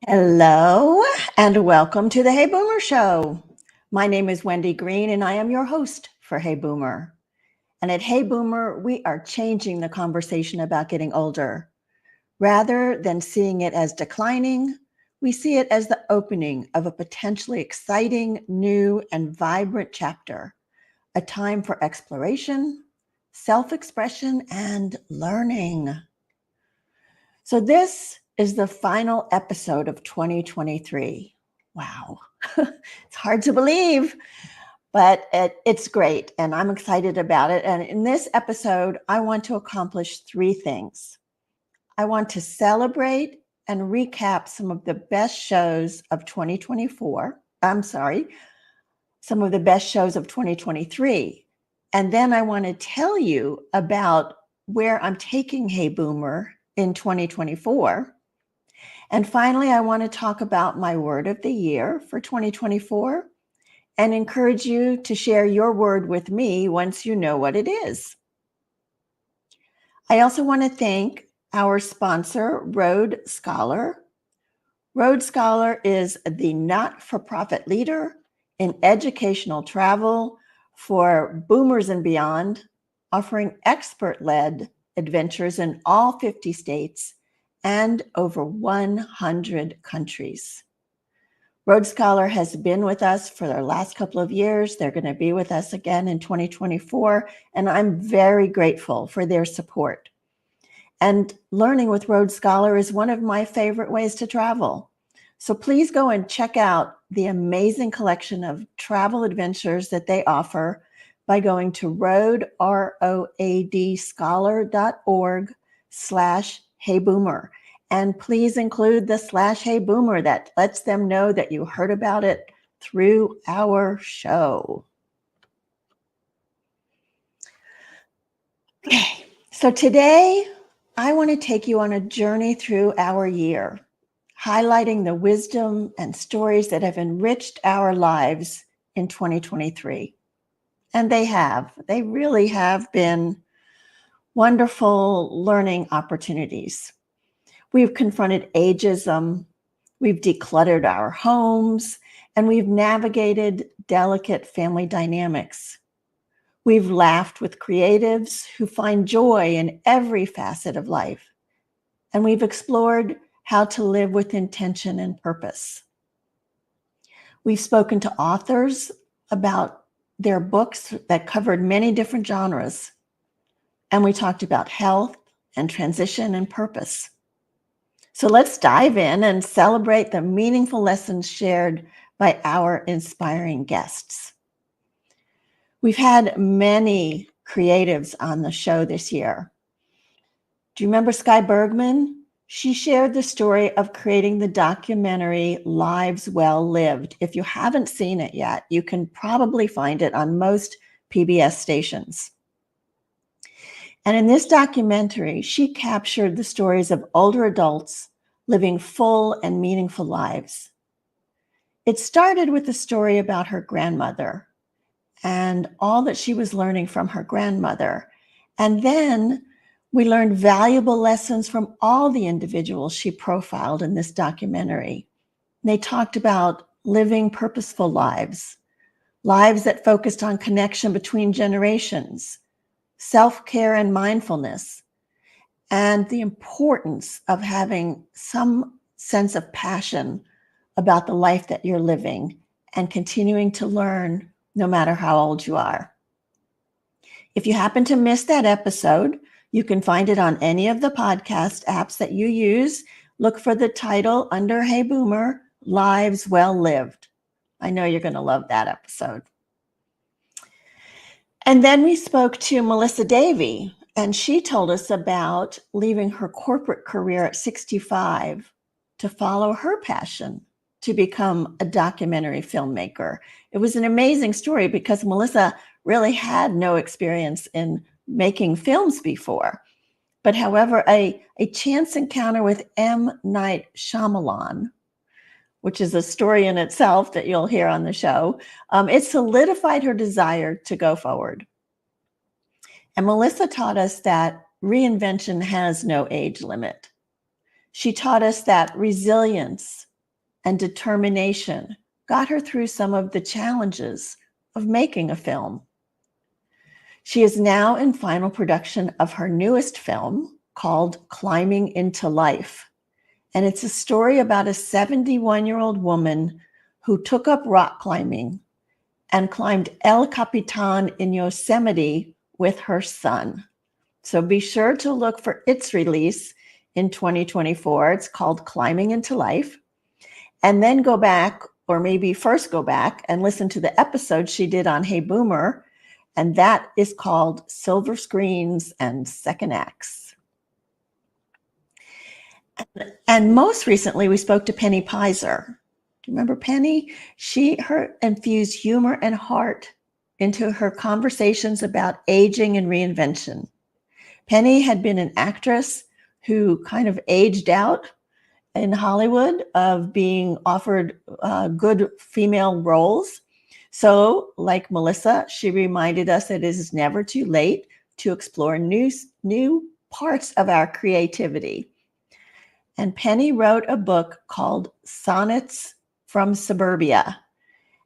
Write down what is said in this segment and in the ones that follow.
Hello and welcome to the Hey Boomer Show. My name is Wendy Green and I am your host for Hey Boomer. And at Hey Boomer, we are changing the conversation about getting older. Rather than seeing it as declining, we see it as the opening of a potentially exciting, new, and vibrant chapter, a time for exploration, self-expression, and learning. So this is the final episode of 2023. Wow. It's hard to believe, but it's great and I'm excited about it. And in this episode, I want to accomplish three things. I want to celebrate and recap some of the best shows of 2024. Some of the best shows of 2023. And then I want to tell you about where I'm taking Hey Boomer in 2024. And finally, I want to talk about my word of the year for 2024 and encourage you to share your word with me once you know what it is. I also want to thank our sponsor, Road Scholar. Road Scholar is the not-for-profit leader in educational travel for boomers and beyond, offering expert-led adventures in all 50 states and over 100 countries. Road Scholar has been with us for the last couple of years. They're going to be with us again in 2024, and I'm very grateful for their support. And learning with Road Scholar is one of my favorite ways to travel. So please go and check out the amazing collection of travel adventures that they offer by going to roadscholar.org/heyboomer. And please include the /heyboomer that lets them know that you heard about it through our show. Okay, so today I want to take you on a journey through our year, highlighting the wisdom and stories that have enriched our lives in 2023. And they really have been wonderful learning opportunities. We've confronted ageism, we've decluttered our homes, and we've navigated delicate family dynamics. We've laughed with creatives who find joy in every facet of life, and we've explored how to live with intention and purpose. We've spoken to authors about their books that covered many different genres, and we talked about health and transition and purpose. So let's dive in and celebrate the meaningful lessons shared by our inspiring guests. We've had many creatives on the show this year. Do you remember Sky Bergman? She shared the story of creating the documentary Lives Well Lived. If you haven't seen it yet, you can probably find it on most PBS stations. And in this documentary, she captured the stories of older adults living full and meaningful lives. It started with a story about her grandmother and all that she was learning from her grandmother. And then we learned valuable lessons from all the individuals she profiled in this documentary. They talked about living purposeful lives, lives that focused on connection between generations, self-care and mindfulness, and the importance of having some sense of passion about the life that you're living and continuing to learn no matter how old you are. If you happen to miss that episode, you can find it on any of the podcast apps that you use. Look for the title under Hey Boomer, Lives Well Lived. I know you're going to love that episode. And then we spoke to Melissa Davey, and she told us about leaving her corporate career at 65 to follow her passion to become a documentary filmmaker. It was an amazing story because Melissa really had no experience in making films before. But however, a chance encounter with M. Night Shyamalan, which is a story in itself that you'll hear on the show, it solidified her desire to go forward. And Melissa taught us that reinvention has no age limit. She taught us that resilience and determination got her through some of the challenges of making a film. She is now in final production of her newest film called Climbing into Life. And it's a story about a 71-year-old woman who took up rock climbing and climbed El Capitan in Yosemite with her son. So be sure to look for its release in 2024. It's called Climbing into Life. And then go back, or maybe first go back and listen to the episode she did on Hey Boomer. And that is called Silver Screens and Second Acts. And most recently, we spoke to Penny Pizer. Do you remember Penny? Her infused humor and heart into her conversations about aging and reinvention. Penny had been an actress who kind of aged out in Hollywood of being offered good female roles. So, like Melissa, she reminded us that it is never too late to explore new parts of our creativity. And Penny wrote a book called Sonnets from Suburbia.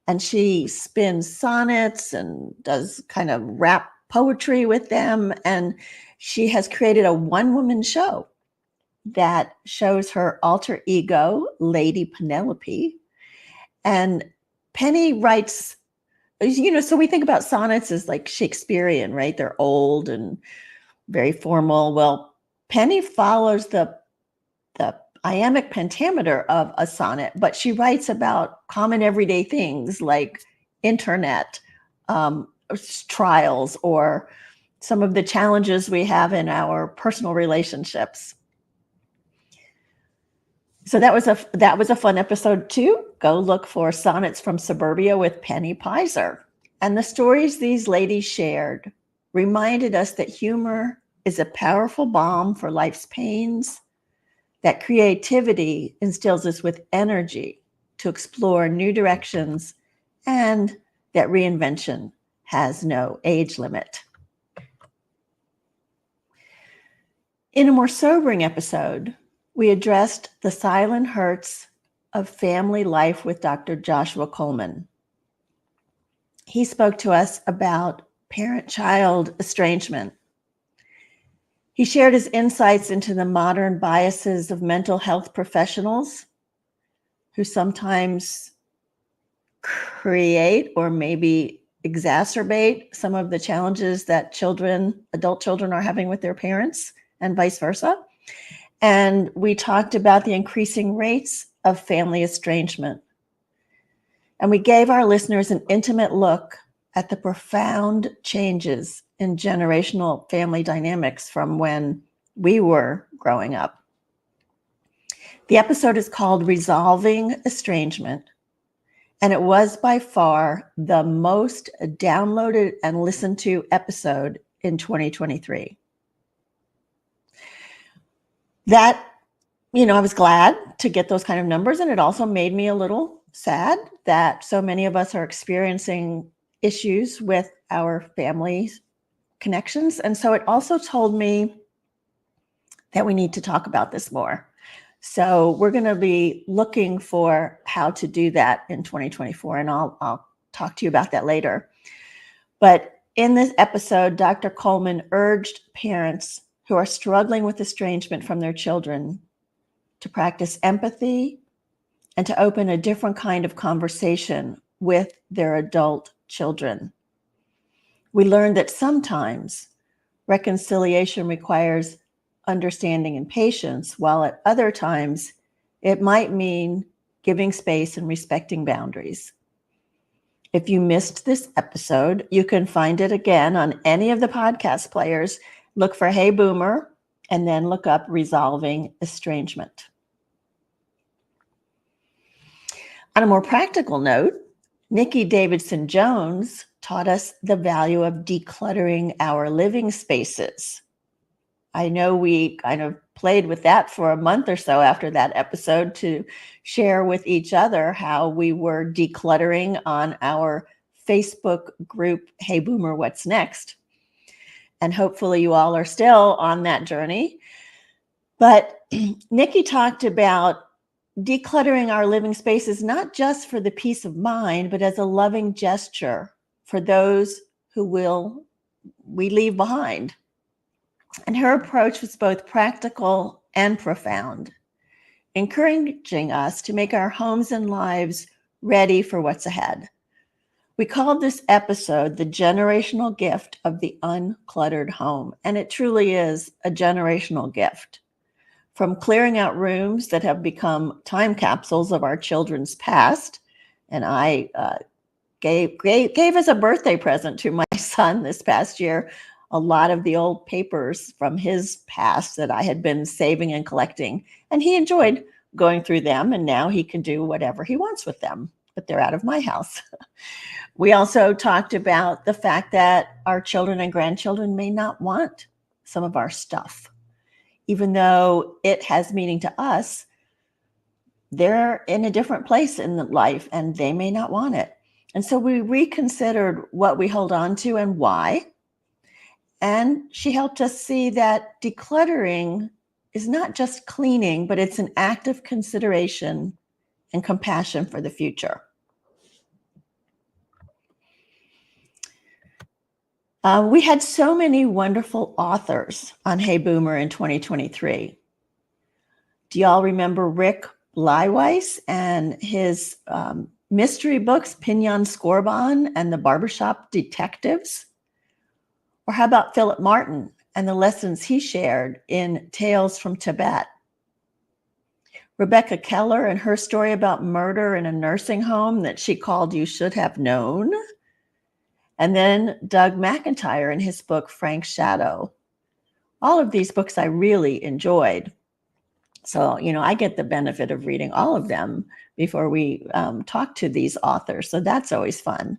And she spins sonnets and does kind of rap poetry with them. And she has created a one-woman show that shows her alter ego, Lady Penelope. And Penny writes, so we think about sonnets as like Shakespearean, right? They're old and very formal. Well, Penny follows the iambic pentameter of a sonnet, but she writes about common everyday things like internet, trials, or some of the challenges we have in our personal relationships. So that was a fun episode too. Go look for Sonnets from Suburbia with Penny Pizer. And the stories these ladies shared reminded us that humor is a powerful balm for life's pains, that creativity instills us with energy to explore new directions, and that reinvention has no age limit. In a more sobering episode, we addressed the silent hurts of family life with Dr. Joshua Coleman. He spoke to us about parent-child estrangement. He shared his insights into the modern biases of mental health professionals who sometimes create or maybe exacerbate some of the challenges that adult children are having with their parents and vice versa. And we talked about the increasing rates of family estrangement. And we gave our listeners an intimate look at the profound changes in generational family dynamics from when we were growing up. The episode is called Resolving Estrangement, and it was by far the most downloaded and listened to episode in 2023. That, I was glad to get those kind of numbers, and it also made me a little sad that so many of us are experiencing issues with our family connections. And so it also told me that we need to talk about this more. So we're going to be looking for how to do that in 2024, and I'll talk to you about that later. But in this episode, Dr. Coleman urged parents who are struggling with estrangement from their children to practice empathy and to open a different kind of conversation with their adult children. We learned that sometimes reconciliation requires understanding and patience, while at other times it might mean giving space and respecting boundaries. If you missed this episode, you can find it again on any of the podcast players. Look for Hey Boomer, and then look up Resolving Estrangement. On a more practical note, Nikki Davidson Jones taught us the value of decluttering our living spaces. I know we kind of played with that for a month or so after that episode to share with each other how we were decluttering on our Facebook group, Hey Boomer, What's Next? And hopefully you all are still on that journey. But Nikki talked about decluttering our living spaces, not just for the peace of mind, but as a loving gesture for those who we leave behind. And her approach was both practical and profound, encouraging us to make our homes and lives ready for what's ahead. We called this episode The Generational Gift of the Uncluttered Home, and it truly is a generational gift. From clearing out rooms that have become time capsules of our children's past, and I gave as a birthday present to my son this past year a lot of the old papers from his past that I had been saving and collecting, and he enjoyed going through them, and now he can do whatever he wants with them, but they're out of my house. We also talked about the fact that our children and grandchildren may not want some of our stuff. Even though it has meaning to us, they're in a different place in life and they may not want it. And so we reconsidered what we hold on to and why. And she helped us see that decluttering is not just cleaning, but it's an act of consideration and compassion for the future. We had so many wonderful authors on Hey Boomer in 2023. Do y'all remember Rick Bleiweiss and his mystery books, Pignon Scorbon and the Barbershop Detectives? Or how about Philip Martin and the lessons he shared in Tales from Tibet? Rebecca Keller and her story about murder in a nursing home that she called You Should Have Known? And then Doug McIntyre in his book, Frank's Shadow. All of these books I really enjoyed. So, I get the benefit of reading all of them before we talk to these authors. So that's always fun.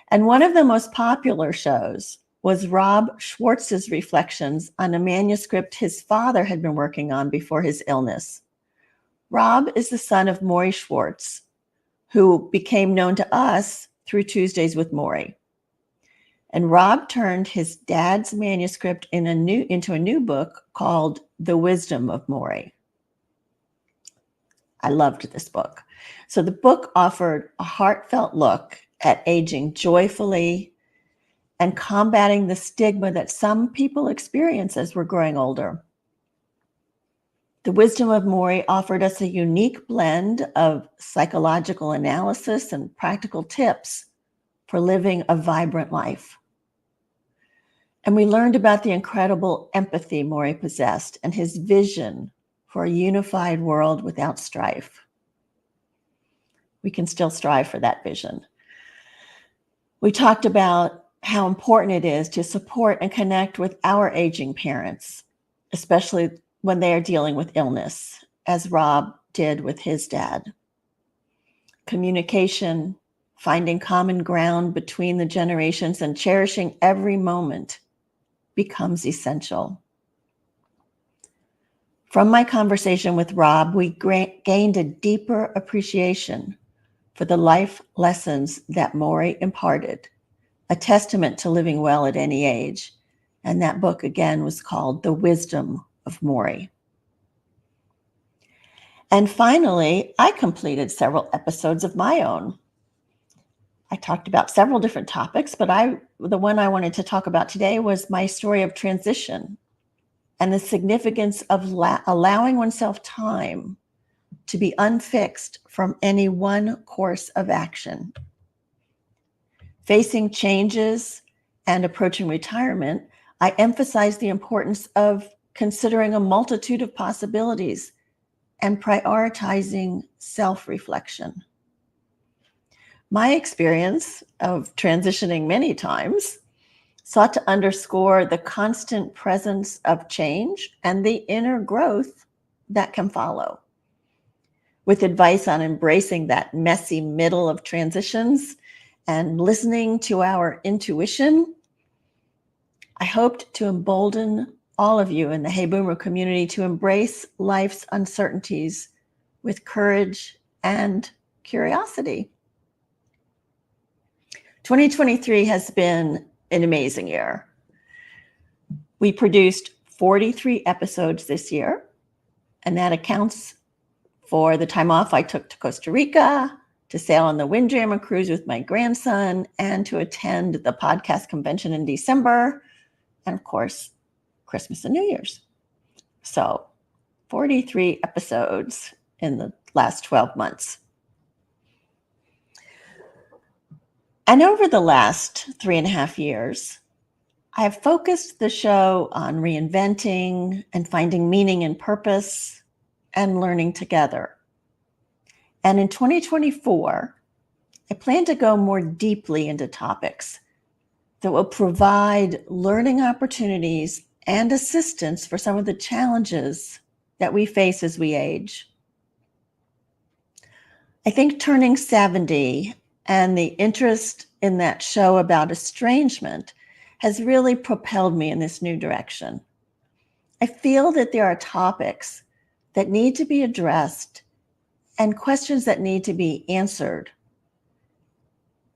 And one of the most popular shows was Rob Schwartz's reflections on a manuscript his father had been working on before his illness. Rob is the son of Maury Schwartz, who became known to us through Tuesdays with Maury. And Rob turned his dad's manuscript into a new book called The Wisdom of Maury. I loved this book. So the book offered a heartfelt look at aging joyfully and combating the stigma that some people experience as we're growing older. The Wisdom of Maury offered us a unique blend of psychological analysis and practical tips for living a vibrant life. And we learned about the incredible empathy Maury possessed and his vision for a unified world without strife. We can still strive for that vision. We talked about how important it is to support and connect with our aging parents, especially when they are dealing with illness, as Rob did with his dad. Communication, finding common ground between the generations, and cherishing every moment becomes essential. From my conversation with Rob, we gained a deeper appreciation for the life lessons that Maury imparted, a testament to living well at any age. And that book, again, was called The Wisdom of Maury. And finally, I completed several episodes of my own. I talked about several different topics, but the one I wanted to talk about today was my story of transition and the significance of allowing oneself time to be unfixed from any one course of action. Facing changes and approaching retirement, I emphasize the importance of considering a multitude of possibilities and prioritizing self-reflection. My experience of transitioning many times sought to underscore the constant presence of change and the inner growth that can follow. With advice on embracing that messy middle of transitions and listening to our intuition, I hoped to embolden all of you in the Hey Boomer community to embrace life's uncertainties with courage and curiosity. 2023 has been an amazing year. We produced 43 episodes this year, and that accounts For the time off, I took to Costa Rica to sail on the Windjammer cruise with my grandson and to attend the podcast convention in December. And of course, Christmas and New Year's. So 43 episodes in the last 12 months. And over the last 3.5 years, I have focused the show on reinventing and finding meaning and purpose and learning together. And in 2024, I plan to go more deeply into topics that will provide learning opportunities and assistance for some of the challenges that we face as we age. I think turning 70 and the interest in that show about estrangement has really propelled me in this new direction. I feel that there are topics that need to be addressed and questions that need to be answered.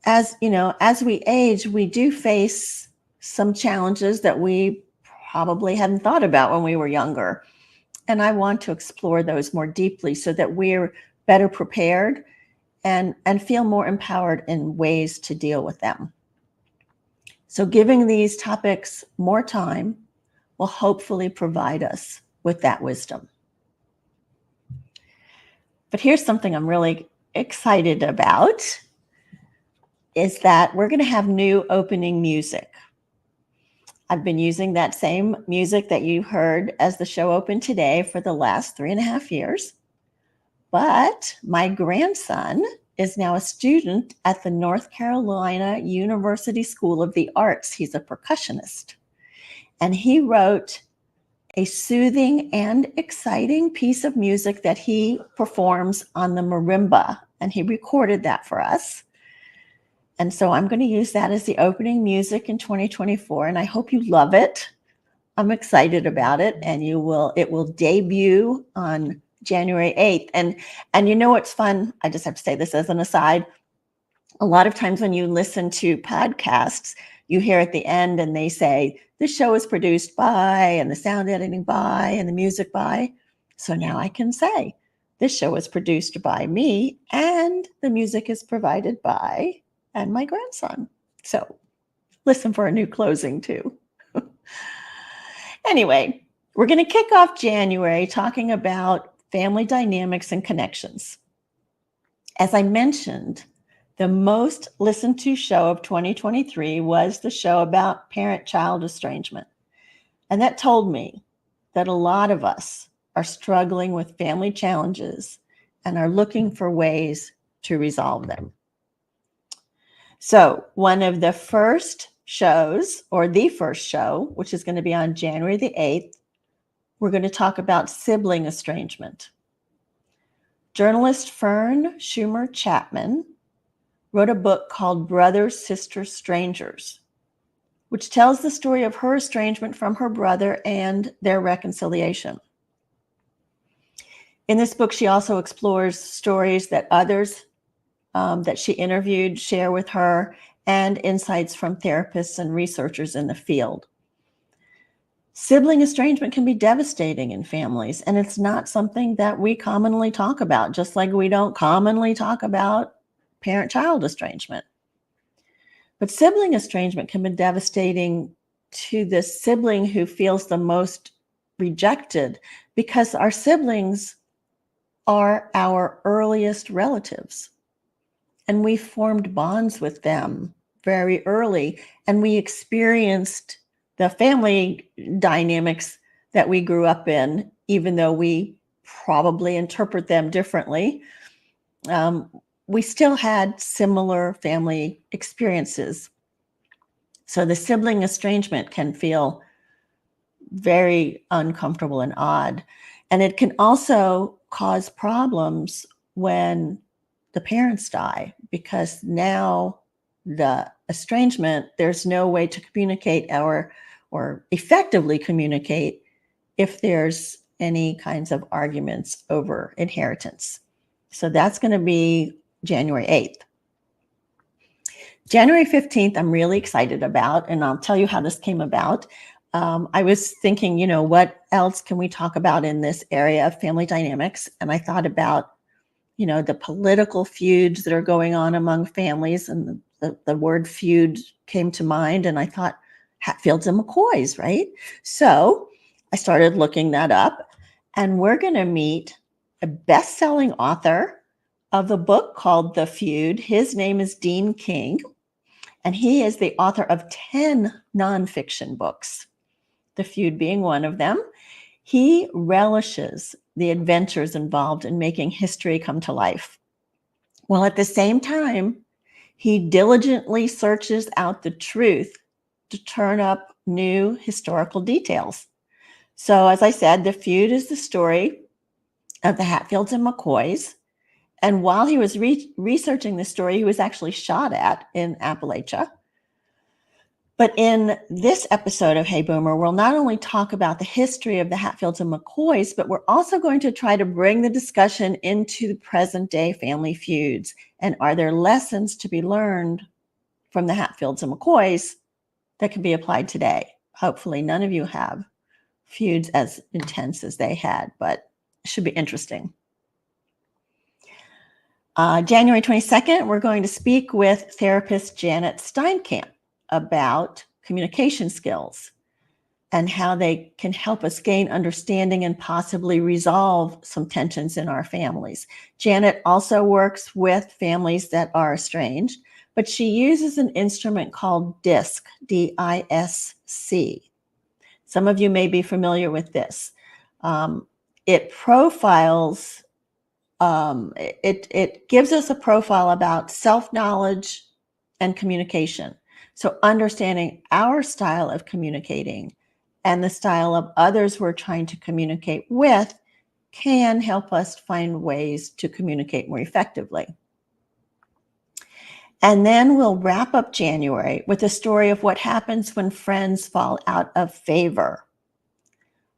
As you know, as we age, we do face some challenges that we probably hadn't thought about when we were younger. And I want to explore those more deeply so that we're better prepared and feel more empowered in ways to deal with them. So giving these topics more time will hopefully provide us with that wisdom. But here's something I'm really excited about, is that we're going to have new opening music. I've been using that same music that you heard as the show opened today for the last 3.5 years. But my grandson is now a student at the North Carolina University School of the Arts. He's a percussionist. And he wrote a soothing and exciting piece of music that he performs on the marimba. And he recorded that for us. And so I'm going to use that as the opening music in 2024. And I hope you love it. I'm excited about it. And it will debut on January 8th. And you know what's fun? I just have to say this as an aside. A lot of times when you listen to podcasts, you hear at the end and they say, this show is produced by, and the sound editing by, and the music by. So now I can say, this show is produced by me and the music is provided by, and my grandson. So listen for a new closing too. Anyway, we're going to kick off January talking about family dynamics and connections. As I mentioned, the most listened to show of 2023 was the show about parent-child estrangement. And that told me that a lot of us are struggling with family challenges and are looking for ways to resolve them. So one of the first shows, or the first show, which is going to be on January the 8th, we're going to talk about sibling estrangement. Journalist Fern Schumer Chapman wrote a book called Brothers, Sisters, Strangers, which tells the story of her estrangement from her brother and their reconciliation. In this book, she also explores stories that others that she interviewed share with her, and insights from therapists and researchers in the field. Sibling estrangement can be devastating in families, and it's not something that we commonly talk about, just like we don't commonly talk about parent-child estrangement. But sibling estrangement can be devastating to the sibling who feels the most rejected, because our siblings are our earliest relatives. And we formed bonds with them very early, and we experienced the family dynamics that we grew up in, even though we probably interpret them differently. We still had similar family experiences. So the sibling estrangement can feel very uncomfortable and odd. And it can also cause problems when the parents die, because now the estrangement, there's no way to communicate or effectively communicate if there's any kinds of arguments over inheritance. So that's going to be January 8th. January 15th, I'm really excited about, and I'll tell you how this came about. I was thinking, what else can we talk about in this area of family dynamics? And I thought about the political feuds that are going on among families. And the word feud came to mind, and I thought, Hatfields and McCoys, right? So I started looking that up, and we're going to meet a best-selling author of the book called The Feud. His name is Dean King, and he is the author of 10 nonfiction books, The Feud being one of them. He relishes the adventures involved in making history come to life, while at the same time, he diligently searches out the truth to turn up new historical details. So, as I said, The Feud is the story of the Hatfields and McCoys. And while he was researching this story, he was actually shot at in Appalachia. But in this episode of Hey Boomer, we'll not only talk about the history of the Hatfields and McCoys, but we're also going to try to bring the discussion into the present day family feuds. And are there lessons to be learned from the Hatfields and McCoys that can be applied today? Hopefully none of you have feuds as intense as they had, but it should be interesting. January 22nd, we're going to speak with therapist Janet Steinkamp about communication skills and how they can help us gain understanding and possibly resolve some tensions in our families. Janet also works with families that are estranged, but she uses an instrument called DISC, D-I-S-C. Some of you may be familiar with this. It profiles, it gives us a profile about self-knowledge and communication. So understanding our style of communicating and the style of others we're trying to communicate with can help us find ways to communicate more effectively. And then we'll wrap up January with a story of what happens when friends fall out of favor.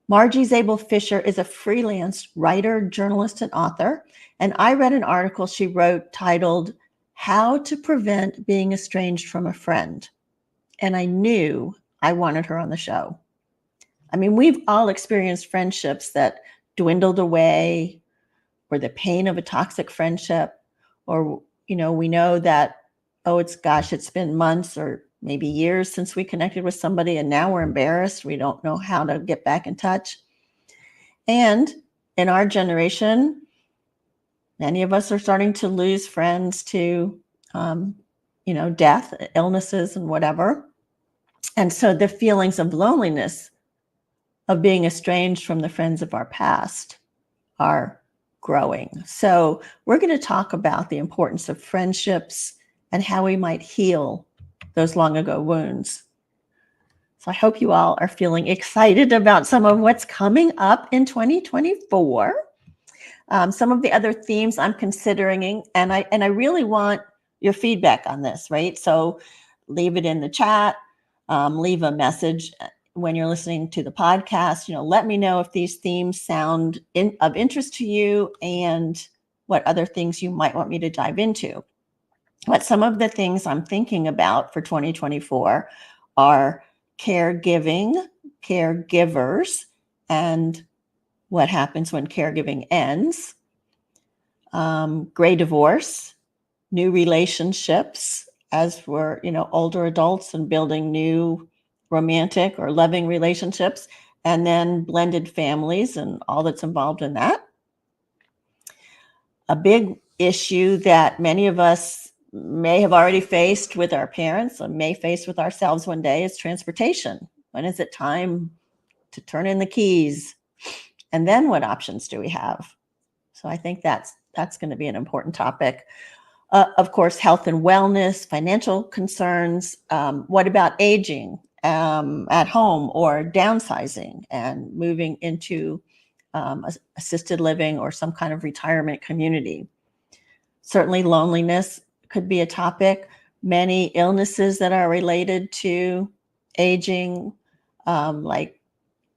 Margie Zabel Fisher is a freelance writer, journalist, and author. And I read an article she wrote titled, How to Prevent Being Estranged from a Friend. And I knew I wanted her on the show. I mean, we've all experienced friendships that dwindled away, or the pain of a toxic friendship, or, we know that, it's been months or maybe years since we connected with somebody, and now we're embarrassed. We don't know how to get back in touch. And in our generation, many of us are starting to lose friends to, death, illnesses, and whatever. And so the feelings of loneliness of being estranged from the friends of our past are growing. So we're going to talk about the importance of friendships and how we might heal those long ago wounds. So I hope you all are feeling excited about some of what's coming up in 2024. Some of the other themes I'm considering, and I really want your feedback on this, right? So leave it in the chat, leave a message when you're listening to the podcast. Let me know if these themes sound of interest to you and what other things you might want me to dive into. But some of the things I'm thinking about for 2024 are caregiving, caregivers, and what happens when caregiving ends, gray divorce, new relationships as we're, older adults and building new romantic or loving relationships, and then blended families and all that's involved in that. A big issue that many of us may have already faced with our parents or may face with ourselves one day is transportation. When is it time to turn in the keys? And then what options do we have? So I think that's going to be an important topic. Of course, health and wellness, financial concerns. What about aging at home or downsizing and moving into assisted living or some kind of retirement community? Certainly loneliness could be a topic. Many illnesses that are related to aging, like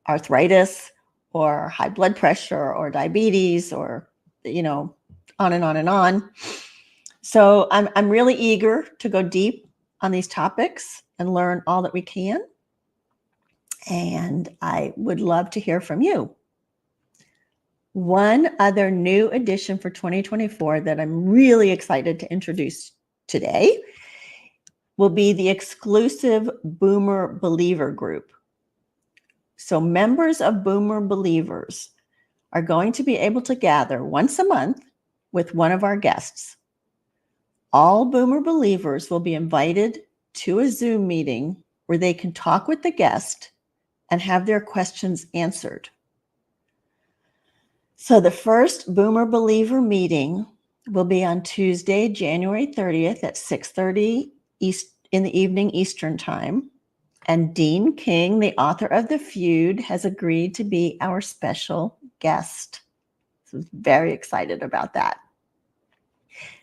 arthritis or high blood pressure or diabetes or, on and on and on. So I'm really eager to go deep on these topics and learn all that we can. And I would love to hear from you. One other new addition for 2024 that I'm really excited to introduce today will be the exclusive Boomer Believer group. So members of Boomer Believers are going to be able to gather once a month with one of our guests. All Boomer Believers will be invited to a Zoom meeting where they can talk with the guest and have their questions answered. So the first Boomer Believer meeting will be on Tuesday, January 30th at 6:30 in the evening Eastern Time. And Dean King, the author of The Feud, has agreed to be our special guest. So I'm very excited about that.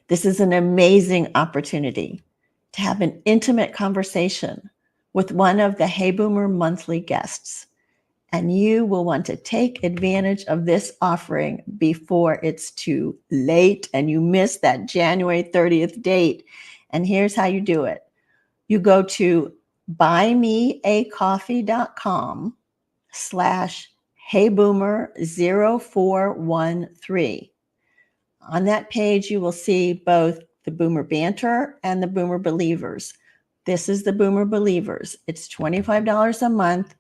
This is an amazing opportunity to have an intimate conversation with one of the Hey Boomer monthly guests. And you will want to take advantage of this offering before it's too late and you miss that January 30th date. And here's how you do it. You go to buymeacoffee.com/heyboomer0413. On that page, you will see both the Boomer Banter and the Boomer Believers. This is the Boomer Believers. It's $25 a month,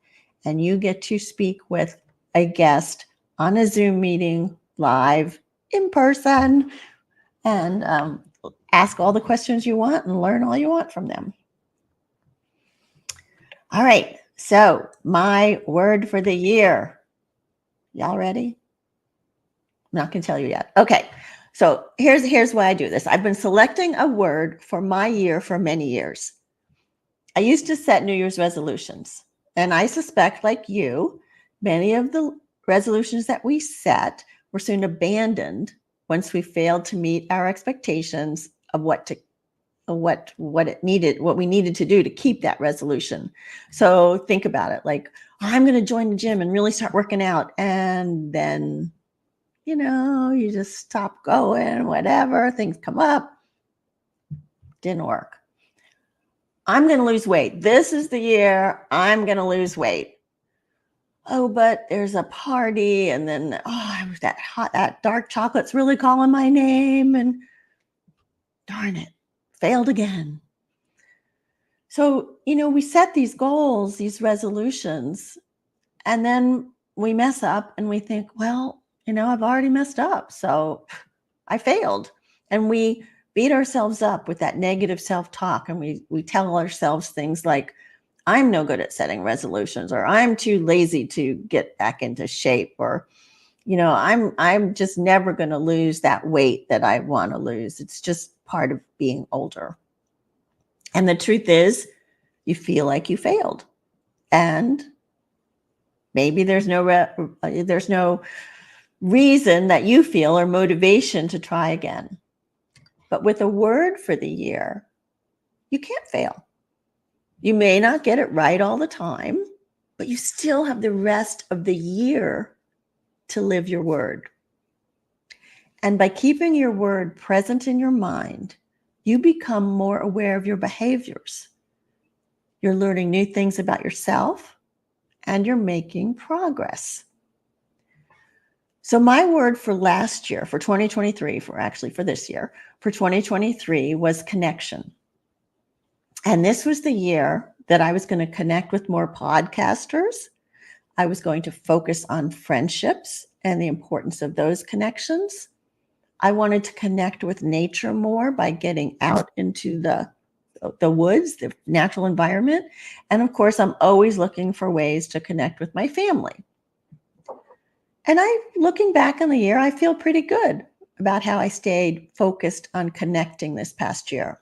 and you get to speak with a guest on a Zoom meeting live in person and ask all the questions you want and learn all you want from them. All right, so my word for the year. Y'all ready? I'm not going to tell you yet. Okay, so here's why I do this. I've been selecting a word for my year for many years. I used to set New Year's resolutions, and I suspect, like you, many of the resolutions that we set were soon abandoned once we failed to meet our expectations of what we needed to do to keep that resolution. So think about it, like, I'm going to join the gym and really start working out, and then you just stop going, whatever, things come up, didn't work. I'm going to lose weight. This is the year I'm going to lose weight. Oh, but there's a party, and then that dark chocolate's really calling my name, and darn it, failed again. So, we set these goals, these resolutions, and then we mess up and we think, well, I've already messed up, so I failed. And we beat ourselves up with that negative self-talk, and we tell ourselves things like, I'm no good at setting resolutions, or I'm too lazy to get back into shape, or I'm just never going to lose that weight that I want to lose. It's just part of being older. And the truth is, you feel like you failed, and maybe there's no reason that you feel or motivation to try again. But with a word for the year, you can't fail. You may not get it right all the time, but you still have the rest of the year to live your word. And by keeping your word present in your mind, you become more aware of your behaviors. You're learning new things about yourself, and you're making progress. So my word for last year, for 2023, for this year, for 2023 was connection. And this was the year that I was going to connect with more podcasters. I was going to focus on friendships and the importance of those connections. I wanted to connect with nature more by getting out into the woods, the natural environment. And of course, I'm always looking for ways to connect with my family. And looking back on the year, I feel pretty good about how I stayed focused on connecting this past year.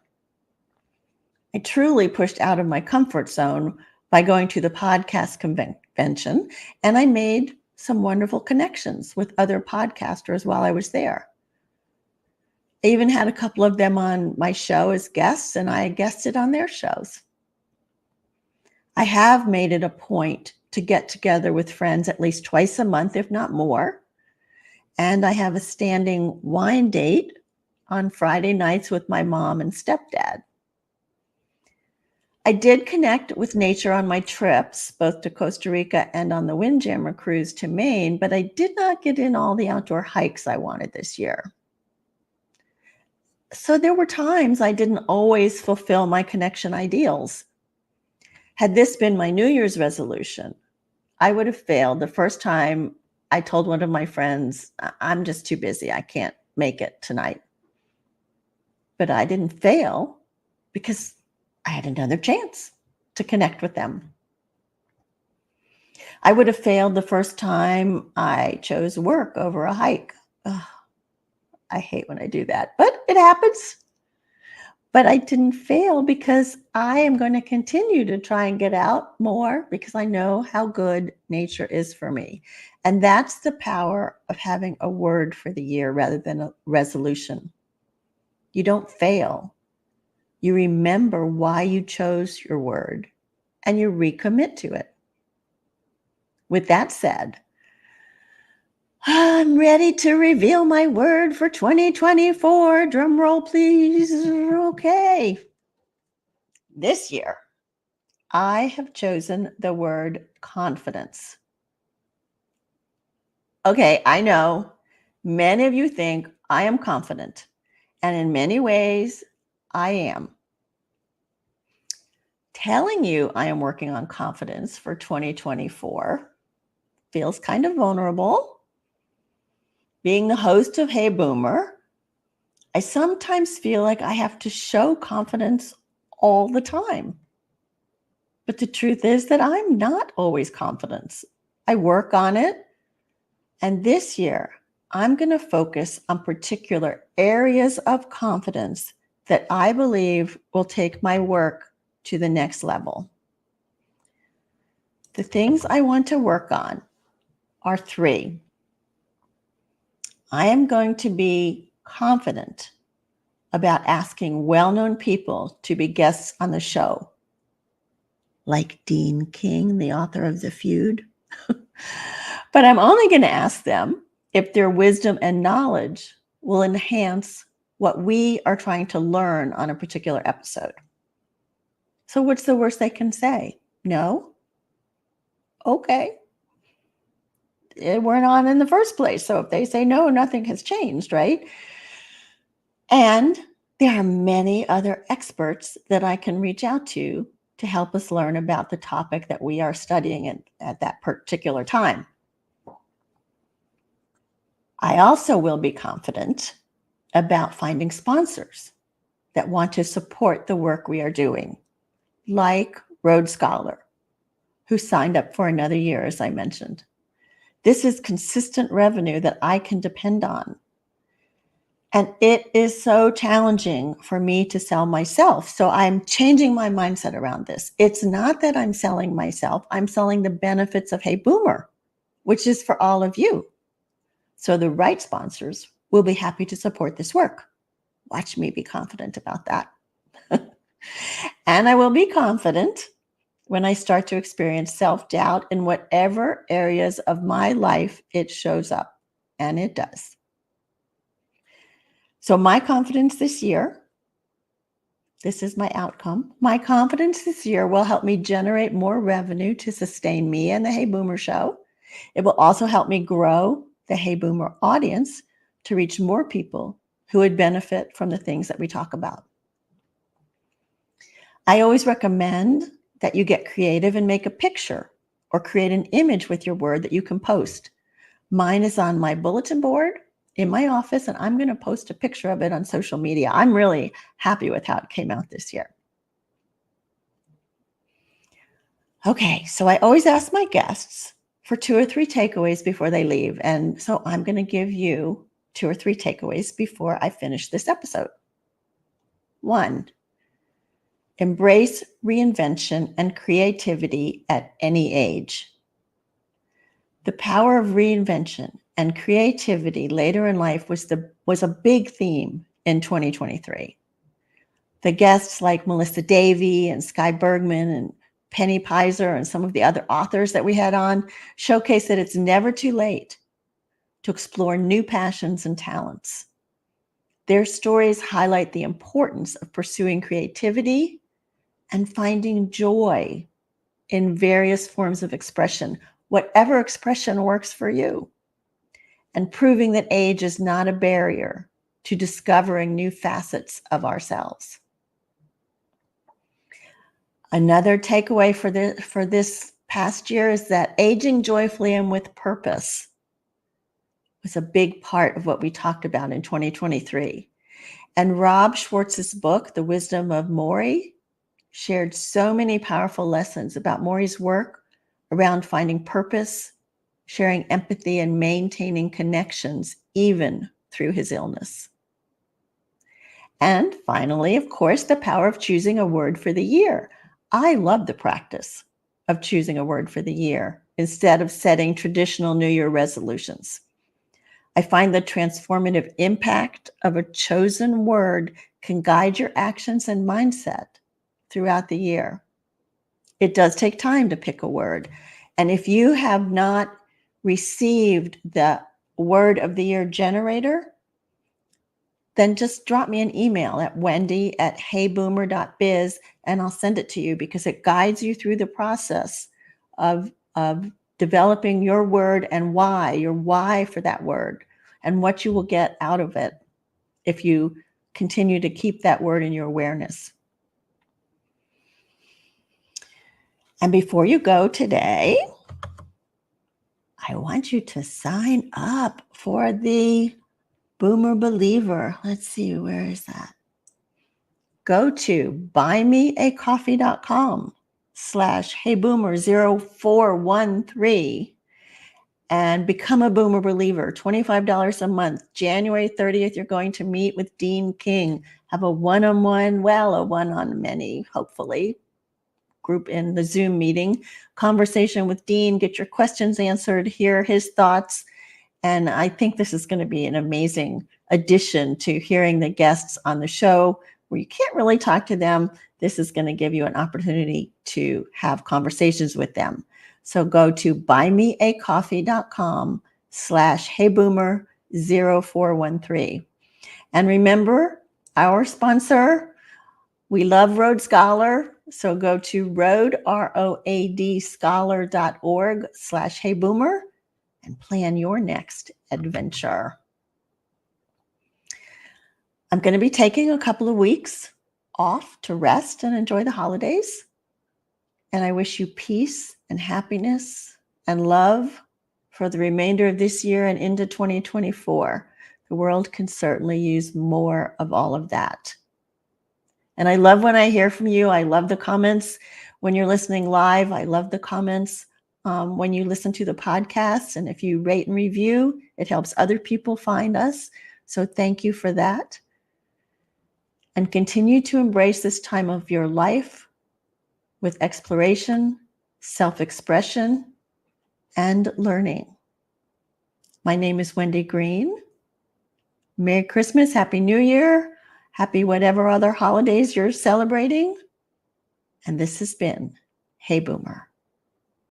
I truly pushed out of my comfort zone by going to the podcast convention, and I made some wonderful connections with other podcasters while I was there. I even had a couple of them on my show as guests, and I guested on their shows. I have made it a point to get together with friends at least twice a month, if not more. And I have a standing wine date on Friday nights with my mom and stepdad. I did connect with nature on my trips, both to Costa Rica and on the Windjammer cruise to Maine, but I did not get in all the outdoor hikes I wanted this year. So there were times I didn't always fulfill my connection ideals. Had this been my New Year's resolution, I would have failed the first time I told one of my friends, I'm just too busy. I can't make it tonight. But I didn't fail because I had another chance to connect with them. I would have failed the first time I chose work over a hike. Ugh, I hate when I do that, but it happens. But I didn't fail because I am going to continue to try and get out more because I know how good nature is for me. And that's the power of having a word for the year rather than a resolution. You don't fail. You remember why you chose your word and you recommit to it. With that said, I'm ready to reveal my word for 2024. Drum roll, please. Okay. This year, I have chosen the word confidence. Okay, I know many of you think I am confident, and in many ways, I am. Telling you I am working on confidence for 2024 feels kind of vulnerable. Being the host of Hey Boomer, I sometimes feel like I have to show confidence all the time. But the truth is that I'm not always confident. I work on it. And this year, I'm going to focus on particular areas of confidence that I believe will take my work to the next level. The things I want to work on are 3. I am going to be confident about asking well-known people to be guests on the show, like Dean King, the author of The Feud. But I'm only going to ask them if their wisdom and knowledge will enhance what we are trying to learn on a particular episode. So what's the worst they can say? No? Okay. It weren't on in the first place. So if they say no, nothing has changed, right? And there are many other experts that I can reach out to help us learn about the topic that we are studying at that particular time. I also will be confident about finding sponsors that want to support the work we are doing, like Rhodes Scholar, who signed up for another year, as I mentioned. This is consistent revenue that I can depend on. And it is so challenging for me to sell myself. So I'm changing my mindset around this. It's not that I'm selling myself. I'm selling the benefits of Hey Boomer, which is for all of you. So the right sponsors will be happy to support this work. Watch me be confident about that. And I will be confident when I start to experience self-doubt in whatever areas of my life it shows up. And it does. So my confidence this year, this is my outcome. My confidence this year will help me generate more revenue to sustain me and the Hey Boomer show. It will also help me grow the Hey Boomer audience to reach more people who would benefit from the things that we talk about. I always recommend that you get creative and make a picture or create an image with your word that you can post. Mine is on my bulletin board in my office, and I'm going to post a picture of it on social media. I'm really happy with how it came out this year. Okay, so I always ask my guests for 2 or 3 takeaways before they leave. And so I'm going to give you 2 or 3 takeaways before I finish this episode. 1, embrace reinvention and creativity at any age. The power of reinvention and creativity later in life was a big theme in 2023. The guests like Melissa Davey and Sky Bergman and Penny Pizer and some of the other authors that we had on showcase that it's never too late to explore new passions and talents. Their stories highlight the importance of pursuing creativity and finding joy in various forms of expression, whatever expression works for you, and proving that age is not a barrier to discovering new facets of ourselves. Another takeaway for this past year is that aging joyfully and with purpose was a big part of what we talked about in 2023. And Rob Schwartz's book, The Wisdom of Maury, shared so many powerful lessons about Maury's work around finding purpose, sharing empathy, and maintaining connections even through his illness. And finally, of course, the power of choosing a word for the year. I love the practice of choosing a word for the year instead of setting traditional New Year resolutions. I find the transformative impact of a chosen word can guide your actions and mindset throughout the year. It does take time to pick a word. And if you have not received the word of the year generator, then just drop me an email at wendy@heyboomer.biz and I'll send it to you, because it guides you through the process of developing your word and why, your why for that word, and what you will get out of it if you continue to keep that word in your awareness. And before you go today, I want you to sign up for the Boomer Believer. Let's see, where is that? Go to buymeacoffee.com/heyboomer0413 and become a Boomer Believer. $25 a month. January 30th, you're going to meet with Dean King. Have a one-on-one, a one-on-many, hopefully, group in the Zoom meeting, conversation with Dean, get your questions answered, hear his thoughts. And I think this is going to be an amazing addition to hearing the guests on the show where you can't really talk to them. This is going to give you an opportunity to have conversations with them. So go to buymeacoffee.com/heyboomer0413. And remember, our sponsor, we love Road Scholar. So go to roadscholar.org/heyboomer and plan your next adventure. I'm going to be taking a couple of weeks off to rest and enjoy the holidays. And I wish you peace and happiness and love for the remainder of this year and into 2024. The world can certainly use more of all of that. And I love when I hear from you. I love the comments when you're listening live. I love the comments when you listen to the podcast. And if you rate and review, it helps other people find us. So thank you for that. And continue to embrace this time of your life with exploration, self-expression, and learning. My name is Wendy Green. Merry Christmas, Happy New Year, happy whatever other holidays you're celebrating. And this has been Hey Boomer.